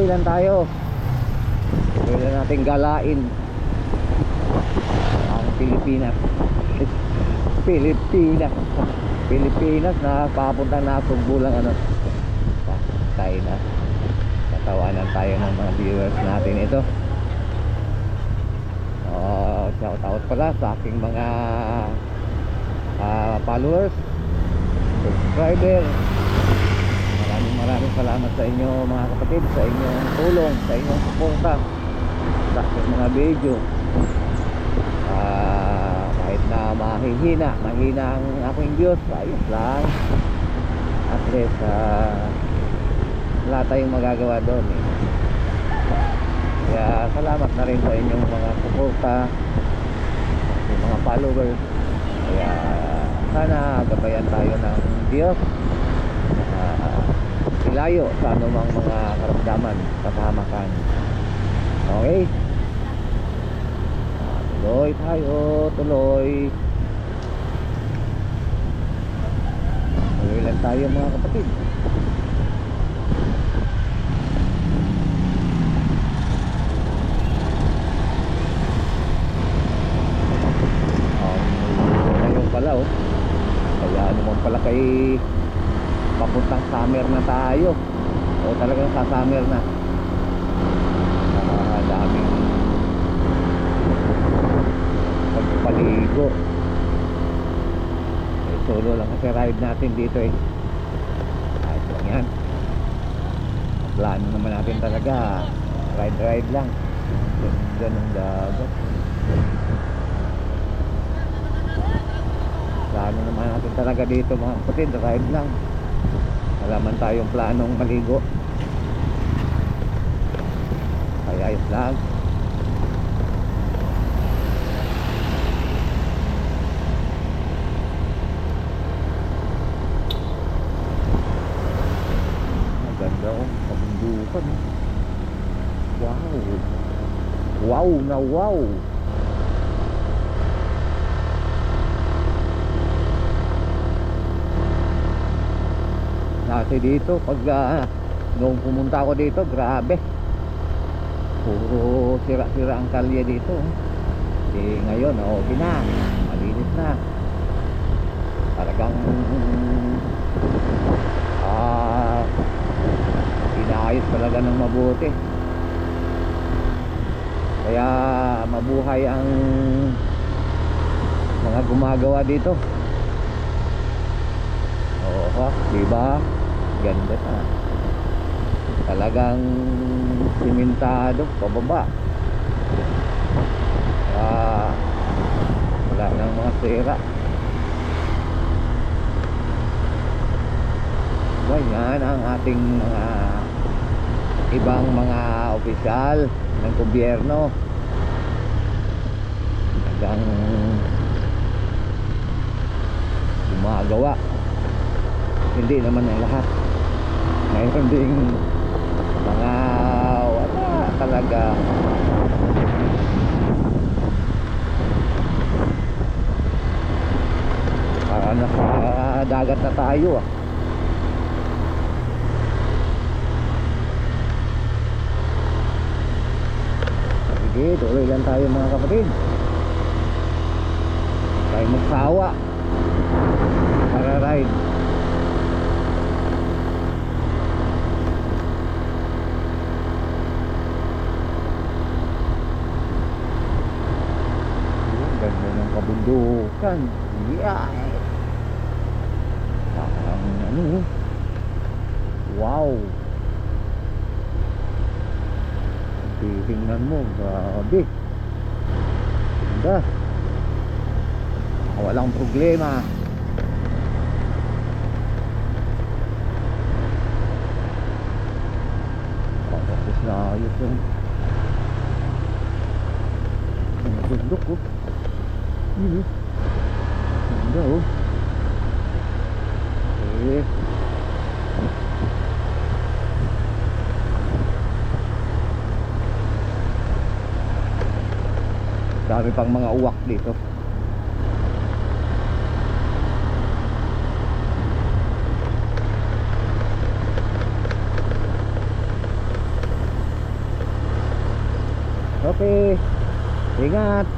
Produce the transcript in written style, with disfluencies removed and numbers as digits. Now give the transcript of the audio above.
lang tayo. Pwede natin galain ang Pilipinas. Pilipinas na papunta na Sugbo lang ano. Tayo na. Tatawanan tayo ng mga viewers natin ito. Shout out pala sa aking mga followers, subscriber. Maraming salamat sa inyo mga kapatid, sa inyong tulong, sa inyong suporta sa aking mga video. Kahit na mahina ang aking views, ayos lang. At least wala tayong magagawa doon eh. Kaya salamat na rin sa inyong mga suporta, yung mga followers. Kaya sana gabayan tayo ng Diyos, ilayo sa anumang mga karamdaman, kapahamakan. Okay, tuloy tayo, tuloy lang tayo mga kapatid. Pala oh, kaya naman pala kay papuntang summer na tayo o talagang sa summer na. Daming pagpaligo solo lang kasi ride natin dito eh. Kahit lang yan, plano naman natin talaga ride lang. Ganun dagat. Plano naman natin talaga dito mga kapatid, ride lang. Wala man tayong planong maligo. Kaya ayos lang. Maganda oh, kabundukan. Wow na wow. Dati dito pag noong pumunta ako dito, grabe, puro sira-sira ang kalye dito. Ngayon okay na, malinis na. Talagang inaayos talaga ng mabuti. Kaya mabuhay ang mga gumagawa dito. Oo, diba? Ganda na. Talagang simentado pababa. Wala nang mga sira. Ganyan ang ating mga ibang mga opisyal ng gobyerno. Talagang gumagawa. Hindi naman ang lahat. Mayroon ding mga wala talaga. Para nasa dagat na tayo ah. Sige, tuloy lang tayo mga kapatid. Tayo magsawa para ride. Ganda ng kabundukan. Yeah. Parang ano, wow. Tingnan mo, grabe. Ganda. Walang problema. Tapos na ayos yung bundok oh. Ganda oh. Okay. Dami pang mga uwak dito. Okay. Ingat.